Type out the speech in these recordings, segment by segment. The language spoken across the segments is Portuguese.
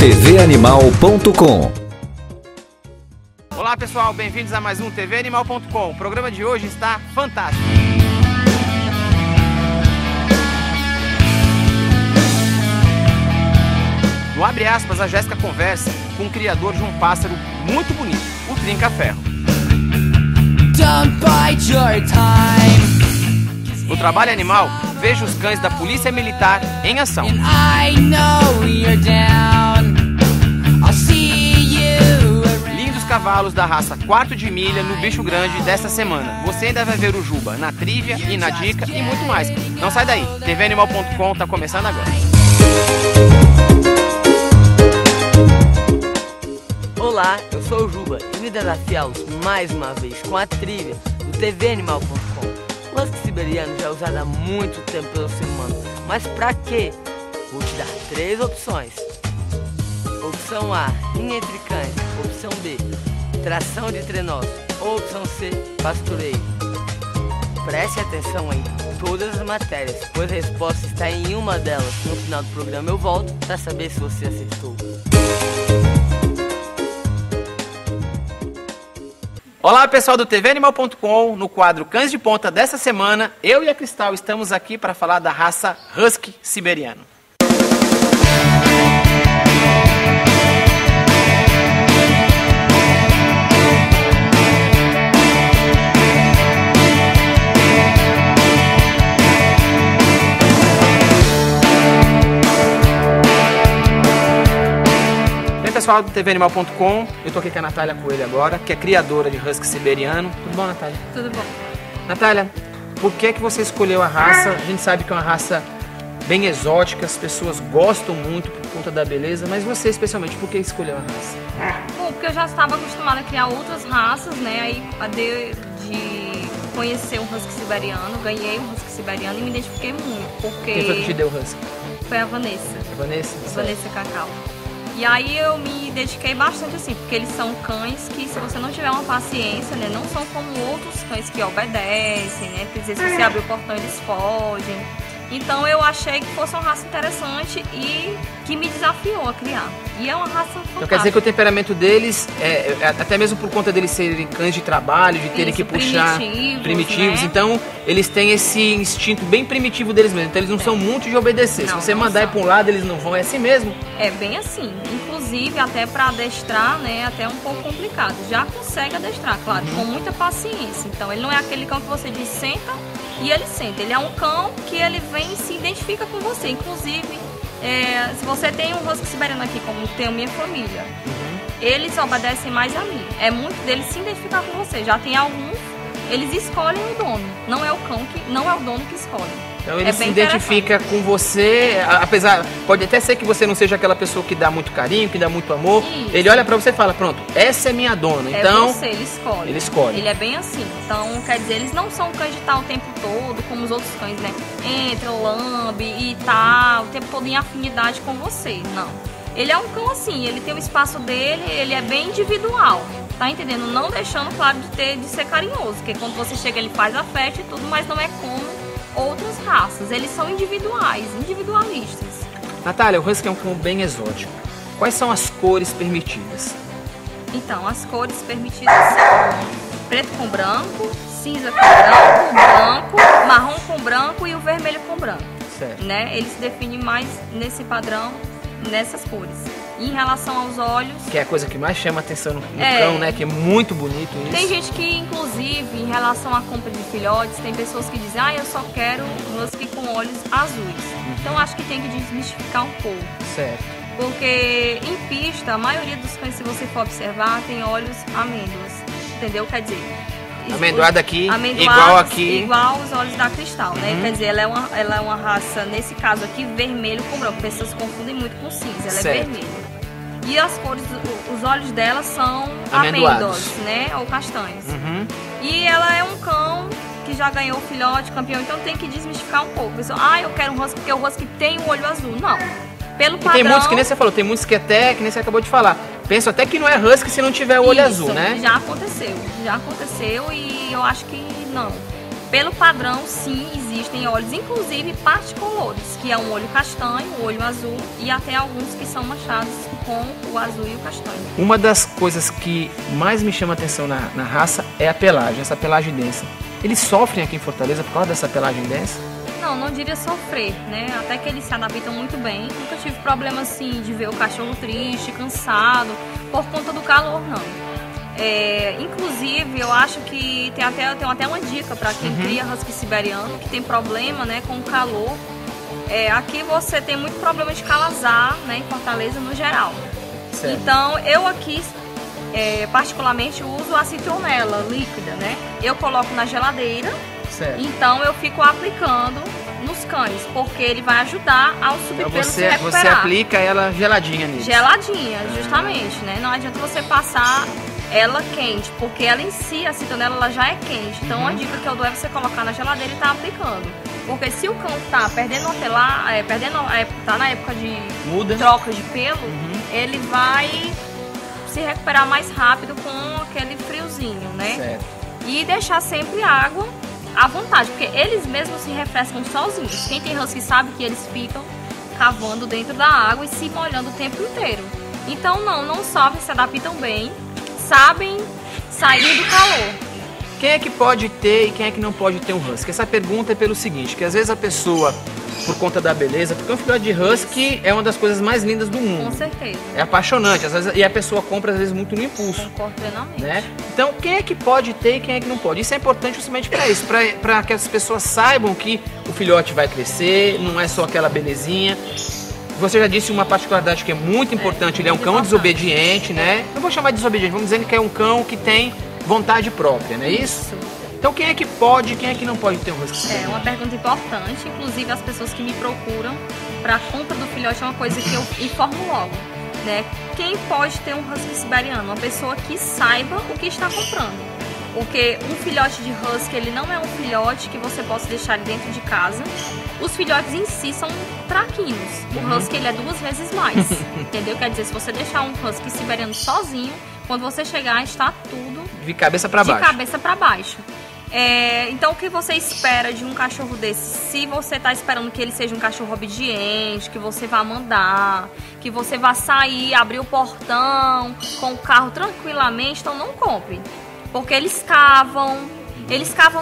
tvanimal.com. Olá pessoal, bem-vindos a mais um tvanimal.com. O programa de hoje está fantástico. No Abre Aspas, a Jéssica conversa com o criador de um pássaro muito bonito, o Trinca-Ferro. No Trabalho Animal, veja os cães da Polícia Militar em ação. Lindos cavalos da raça Quarto de Milha no Bicho Grande desta semana. Você ainda vai ver o Juba na trivia e na dica e muito mais. Não sai daí, tvanimal.com está começando agora. Olá, eu sou o Juba e vim desafiá-los mais uma vez com a trivia do tvanimal.com. O husky siberiano já é usado há muito tempo pelo ser humano, mas pra quê? Vou te dar 3 opções. Opção A, rinha entre cães. Opção B, tração de trenós. Ou opção C, pastoreio. Preste atenção em todas as matérias, pois a resposta está em uma delas. No final do programa eu volto para saber se você acertou. Olá pessoal do tvanimal.com, no quadro Cães de Ponta dessa semana, eu e a Cristal estamos aqui para falar da raça Husky siberiano. Pessoal do tvanimal.com, eu tô aqui com a Natália Coelho agora, que é criadora de Husky siberiano. Tudo bom, Natália? Tudo bom. Natália, por que você escolheu a raça? A gente sabe que é uma raça bem exótica, as pessoas gostam muito por conta da beleza, mas você especialmente, por que escolheu a raça? Bom, porque eu já estava acostumada a criar outras raças, né? Aí de conhecer um Husky siberiano, ganhei um Husky siberiano e me identifiquei muito, porque... Quem foi que te deu o Husky? Foi a Vanessa. A Vanessa? Vanessa Cacau. E aí eu me dediquei bastante assim, porque eles são cães que, se você não tiver uma paciência, né, não são como outros cães que obedecem, né, porque às vezes se você abrir o portão eles fogem. Então eu achei que fosse uma raça interessante e que me desafiou a criar. E é uma raça fantástica. Então quer dizer que o temperamento deles, até mesmo por conta deles serem cães de trabalho, de terem que puxar primitivos, né? Então eles têm esse instinto bem primitivo deles mesmos. Então eles não são muito de obedecer. Não, se você mandar ir para um lado, eles não vão. É assim mesmo? É bem assim. Inclusive, até para adestrar, né, até um pouco complicado. Já consegue adestrar, claro, com muita paciência. Então ele não é aquele cão que você diz senta e ele senta. Ele é um cão que ele vem e se identifica com você. Inclusive, se você tem um Husky siberiano aqui, como tem a minha família, eles obedecem mais a mim. É muito deles se identificar com você. Já tem alguns, eles escolhem o dono. Não é o cão que, não é o dono que escolhe. Então ele se identifica com você, apesar, pode até ser que você não seja aquela pessoa que dá muito carinho, que dá muito amor. Isso. Ele olha pra você e fala, pronto, essa é minha dona. Então, você, ele escolhe. Ele escolhe. Ele é bem assim. Então, quer dizer, eles não são cães de estar o tempo todo, como os outros cães, né? Entra, lambe e tá o tempo todo em afinidade com você. Não. Ele é um cão assim, ele tem o espaço dele, ele é bem individual. Tá entendendo? Não deixando, claro, de ser carinhoso, porque quando você chega ele faz afeto e tudo, mas não é como outras raças, eles são individuais, individualistas. Natália, o Husky é um cão bem exótico. Quais são as cores permitidas? Então, as cores permitidas são preto com branco, cinza com branco, marrom com branco e o vermelho com branco. Certo. Né? Ele se define mais nesse padrão, nessas cores. Em relação aos olhos... Que é a coisa que mais chama a atenção no cão, né? Que é muito bonito isso. Tem gente que, inclusive, em relação à compra de filhotes, tem pessoas que dizem, eu só quero Husky com olhos azuis. Então, acho que tem que desmistificar um pouco. Certo. Porque, em pista, a maioria dos cães, se você for observar, tem olhos amêndoas. Entendeu? Quer dizer... Amendoada aqui, igual aqui. Igual os olhos da Cristal, né? Quer dizer, ela é uma raça, nesse caso aqui, vermelho com branco. Pessoas confundem muito com cinza, ela é vermelha. E as cores, os olhos dela são amêndoas, né? Ou castanhos. E ela é um cão que já ganhou filhote, campeão, então tem que desmistificar um pouco. Pessoal, eu quero um Husky porque o Husky tem um olho azul. Não. Pelo padrão... E tem muitos, que nem você falou, tem muitos que até, que nem você acabou de falar, penso até que não é Husky se não tiver o olho azul, né? Já aconteceu e eu acho que não. Pelo padrão, sim, existem olhos, inclusive particolores, que é um olho castanho, um olho azul e até alguns que são manchados com o azul e o castanho. Uma das coisas que mais me chama a atenção na raça é a pelagem, essa pelagem densa. Eles sofrem aqui em Fortaleza por causa dessa pelagem densa? Não diria sofrer, né? Até que eles se adaptam muito bem. Nunca tive problema assim de ver o cachorro triste, cansado, por conta do calor, não. Inclusive, eu acho que tem até uma dica para quem cria husky siberiano, que tem problema, né, com o calor. Aqui você tem muito problema de calazar, né, em Fortaleza no geral. Certo. Então, eu aqui, particularmente, uso a citronela líquida, né? Eu coloco na geladeira. Certo. Então eu fico aplicando nos cães, porque ele vai ajudar ao subpelo se recuperar. Você aplica ela geladinha neles? Geladinha, justamente, né? Não adianta você passar ela quente, porque ela em si, a citronela, ela já é quente. Então a dica que eu dou é você colocar na geladeira e tá aplicando. Porque se o cão tá perdendo a pelar, tá na época de troca de pelo, ele vai se recuperar mais rápido com aquele friozinho, né? Certo. E deixar sempre água à vontade, porque eles mesmos se refrescam sozinhos. Quem tem husky sabe que eles ficam cavando dentro da água e se molhando o tempo inteiro. Então não sofrem, se adaptam bem, sabem sair do calor. Quem é que pode ter e quem é que não pode ter um husky? Essa pergunta é pelo seguinte, que às vezes a pessoa, por conta da beleza, porque um filhote de husky é uma das coisas mais lindas do mundo. Com certeza. É apaixonante, às vezes, e a pessoa compra às vezes muito no impulso. Concordo plenamente. Né? Então, quem é que pode ter e quem é que não pode? Isso é importante justamente para isso, para que as pessoas saibam que o filhote vai crescer, não é só aquela belezinha. Você já disse uma particularidade que é muito importante, ele é um cão desobediente, né? Não vou chamar de desobediente, vamos dizer que é um cão que tem vontade própria, não é isso? Então quem é que pode e quem é que não pode ter um husky? É uma pergunta importante, inclusive as pessoas que me procuram para a compra do filhote é uma coisa que eu informo logo, né? Quem pode ter um husky siberiano? Uma pessoa que saiba o que está comprando. Porque um filhote de husky, ele não é um filhote que você possa deixar ele dentro de casa. Os filhotes em si são traquinos. O husky, ele é 2 vezes mais, entendeu? Quer dizer, se você deixar um husky siberiano sozinho, quando você chegar, está tudo de cabeça para baixo. De cabeça para baixo. Então, o que você espera de um cachorro desse? Se você está esperando que ele seja um cachorro obediente, que você vá mandar, que você vá sair, abrir o portão com o carro tranquilamente, então não compre. Porque eles cavam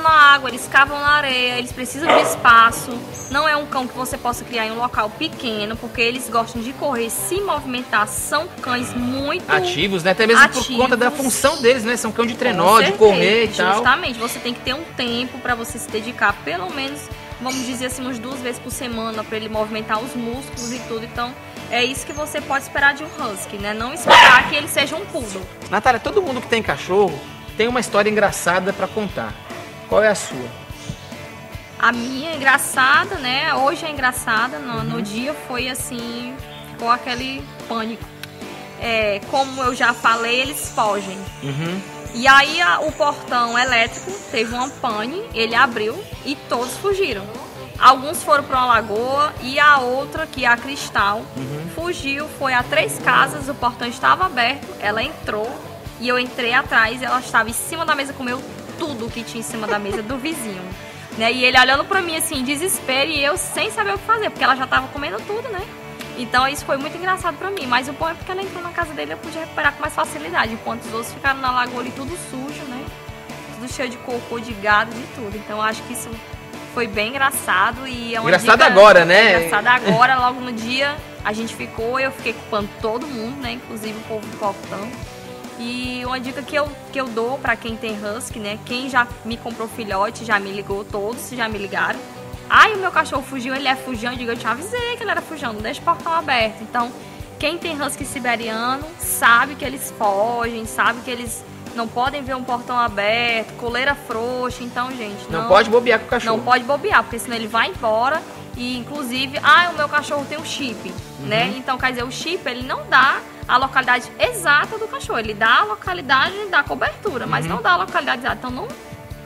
na água, eles cavam na areia, eles precisam de espaço. Não é um cão que você possa criar em um local pequeno, porque eles gostam de correr, se movimentar. São cães muito ativos, né? Até mesmo por conta da função deles, né? São cão de trenó, de correr e tal. Justamente, você tem que ter um tempo para você se dedicar, pelo menos, vamos dizer assim, umas 2 vezes por semana, para ele movimentar os músculos e tudo. Então, é isso que você pode esperar de um husky, né? Não esperar que ele seja um poodle. Natália, todo mundo que tem cachorro tem uma história engraçada para contar. Qual é a sua? A minha é engraçada, né? Hoje é engraçada. No dia foi assim, ficou aquele pânico. Como eu já falei, eles fogem. E aí o portão elétrico teve uma pane, ele abriu e todos fugiram. Alguns foram para uma lagoa e a outra, que é a Cristal, fugiu, foi a 3 casas, o portão estava aberto, ela entrou. E eu entrei atrás, ela estava em cima da mesa, comeu tudo que tinha em cima da mesa do vizinho. Né? E ele olhando pra mim assim, em desespero, e eu sem saber o que fazer, porque ela já estava comendo tudo, né? Então isso foi muito engraçado pra mim. Mas o bom é porque ela entrou na casa dele, eu pude recuperar com mais facilidade. Enquanto os outros ficaram na lagoa ali tudo sujo, né? Tudo cheio de cocô, de gado, de tudo. Então eu acho que isso foi bem engraçado. E é uma engraçado dica, agora, né? Engraçado agora, logo no dia a gente ficou, eu fiquei culpando todo mundo, né? Inclusive o povo do portão. E uma dica que eu dou pra quem tem husky, né? Quem já me comprou filhote, já me ligou, todos já me ligaram. Ai, o meu cachorro fugiu, ele é fujão. Eu te avisei que ele era fujão, não deixa o portão aberto. Então, quem tem husky siberiano sabe que eles fogem, sabe que eles não podem ver um portão aberto, coleira frouxa. Então, gente, não pode bobear com o cachorro. Não pode bobear, porque senão ele vai embora. E, inclusive, o meu cachorro tem um chip, né? Então, quer dizer, o chip, ele não dá a localidade exata do cachorro. Ele dá a localidade da cobertura, mas não dá a localidade exata. Então,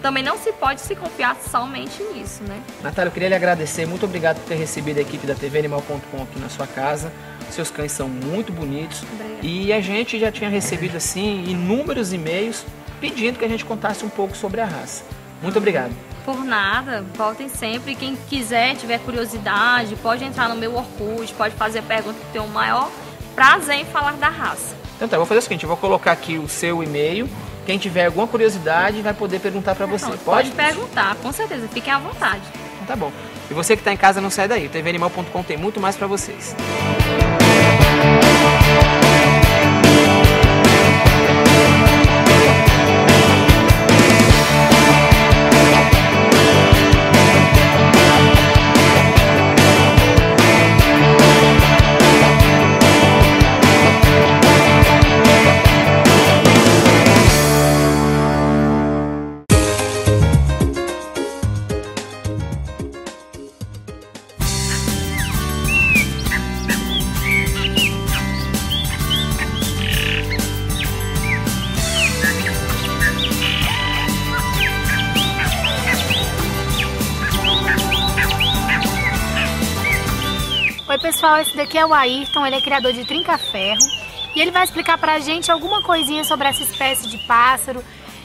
também não se pode se confiar somente nisso, né? Natália, eu queria lhe agradecer. Muito obrigado por ter recebido a equipe da TVAnimal.com aqui na sua casa. Seus cães são muito bonitos. Obrigada. E a gente já tinha recebido, assim, inúmeros e-mails pedindo que a gente contasse um pouco sobre a raça. Muito obrigado. Por nada, voltem sempre. Quem quiser, tiver curiosidade, pode entrar no meu Orkut, pode fazer pergunta, que tem o maior prazer em falar da raça. Então tá, eu vou fazer o seguinte, eu vou colocar aqui o seu e-mail. Quem tiver alguma curiosidade vai poder perguntar para você. Pode perguntar, com certeza, fiquem à vontade. Então tá bom. E você que está em casa, não sai daí. O tvanimal.com tem muito mais para vocês. Oi pessoal, esse daqui é o Ayrton, ele é criador de trinca-ferro e ele vai explicar pra gente alguma coisinha sobre essa espécie de pássaro.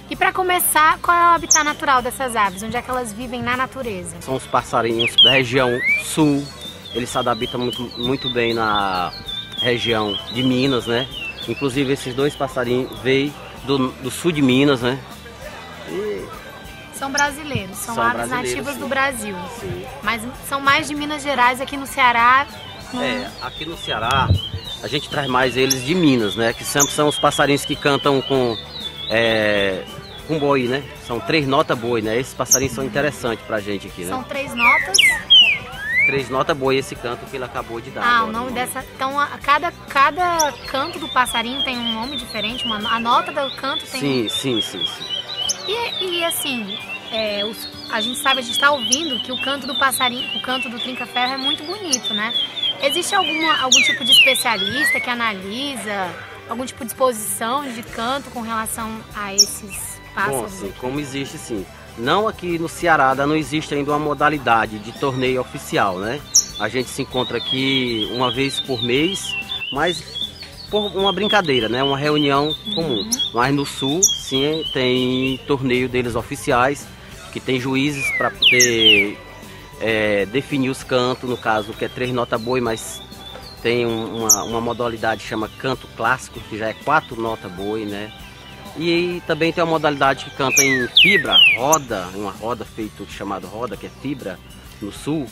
E para começar, qual é o habitat natural dessas aves? Onde é que elas vivem na natureza? São os passarinhos da região sul, eles se adaptam muito bem na região de Minas, né? Inclusive esses dois passarinhos veio do sul de Minas, né? São brasileiros, são aves nativas do Brasil. Sim. Mas são mais de Minas Gerais, aqui no Ceará. Aqui no Ceará a gente traz mais eles de Minas, né? Que sempre são os passarinhos que cantam com boi, né? São 3 notas boi, né? Esses passarinhos são interessantes pra gente aqui, né? São 3 notas? 3 notas boi esse canto que ele acabou de dar. Ah, o nome dessa... Então, cada canto do passarinho tem um nome diferente? A nota do canto tem... Sim. E assim, a gente está ouvindo que o canto do passarinho, o canto do trinca-ferro é muito bonito, né? Existe algum tipo de especialista que analisa algum tipo de exposição de canto com relação a esses pássaros? Bom, sim, como existe sim. Não aqui no Ceará, não existe ainda uma modalidade de torneio oficial, né? A gente se encontra aqui uma vez por mês, mas por uma brincadeira, né? Uma reunião comum. Mas no sul, sim, tem torneio deles oficiais, que tem juízes para poder definir os cantos, no caso que é 3 notas boi, mas tem uma modalidade que chama canto clássico, que já é 4 notas boi, né? E também tem uma modalidade que canta em fibra, roda, uma roda feita chamada roda, que é fibra, no sul,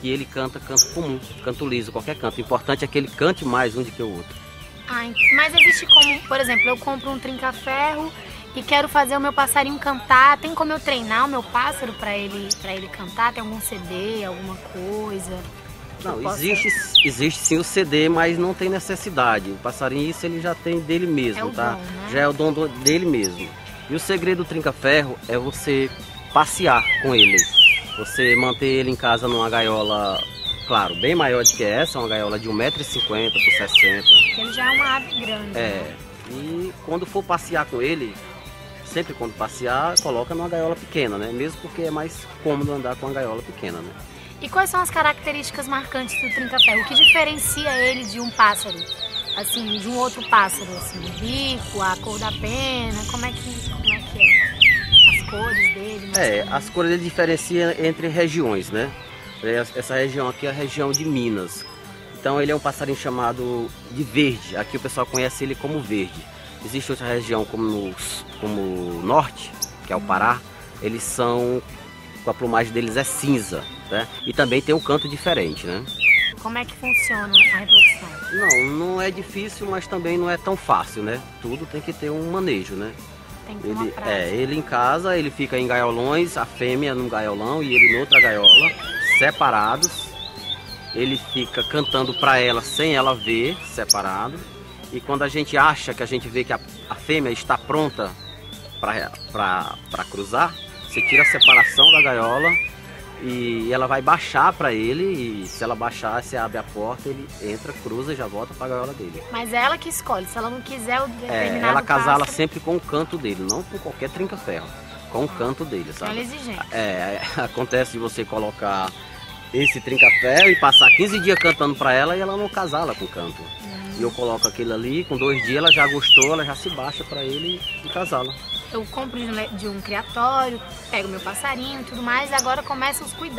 que ele canta canto comum, canto liso, qualquer canto. O importante é que ele cante mais um do que o outro. Mas existe como, por exemplo, eu compro um trinca-ferro e quero fazer o meu passarinho cantar, tem como eu treinar o meu pássaro para ele cantar? Tem algum CD, alguma coisa? Não, existe sim o CD, mas não tem necessidade. O passarinho, isso ele já tem dele mesmo, tá? Dom, né? Já é o dom dele mesmo. E o segredo do trinca-ferro é você passear com ele. Você manter ele em casa numa gaiola, claro, bem maior do que essa, uma gaiola de 1,50 m por 60. Ele já é uma ave grande. E quando for passear com ele, sempre quando passear, coloca numa gaiola pequena, né? Mesmo porque é mais cômodo andar com uma gaiola pequena, né? E quais são as características marcantes do trinca-ferro? O que diferencia ele de um pássaro? Assim, de um outro pássaro, assim, o bico, a cor da pena, como é que é? As cores dele? As cores ele diferencia entre regiões, né? Essa região aqui é a região de Minas. Então ele é um passarinho chamado de verde. Aqui o pessoal conhece ele como verde. Existe outra região como o norte, que é o Pará. Eles são... a plumagem deles é cinza, né? E também tem um canto diferente, né? Como é que funciona a reprodução? Não é difícil, mas também não é tão fácil, né? Tudo tem que ter um manejo, né? Tem que ter uma prática. Ele em casa, ele fica em gaiolões, a fêmea num gaiolão e ele noutra gaiola, separados. Ele fica cantando para ela sem ela ver, separado. E quando a gente acha que a gente vê que a fêmea está pronta para cruzar, você tira a separação da gaiola e ela vai baixar para ele, e se ela baixar, você abre a porta, ele entra, cruza e já volta para a gaiola dele. Mas é ela que escolhe, se ela não quiser o determinado ela casala pássaro... sempre com o canto dele, não com qualquer trinca-ferro, com o canto dele, sabe? Ela é exigente. Acontece de você colocar esse trinca-ferro e passar 15 dias cantando para ela e ela não casala com o canto. E eu coloco aquele ali, com 2 dias ela já gostou, ela já se baixa para ele e casala. Eu compro de um criatório, pego meu passarinho e tudo mais, e agora começam os cuidados.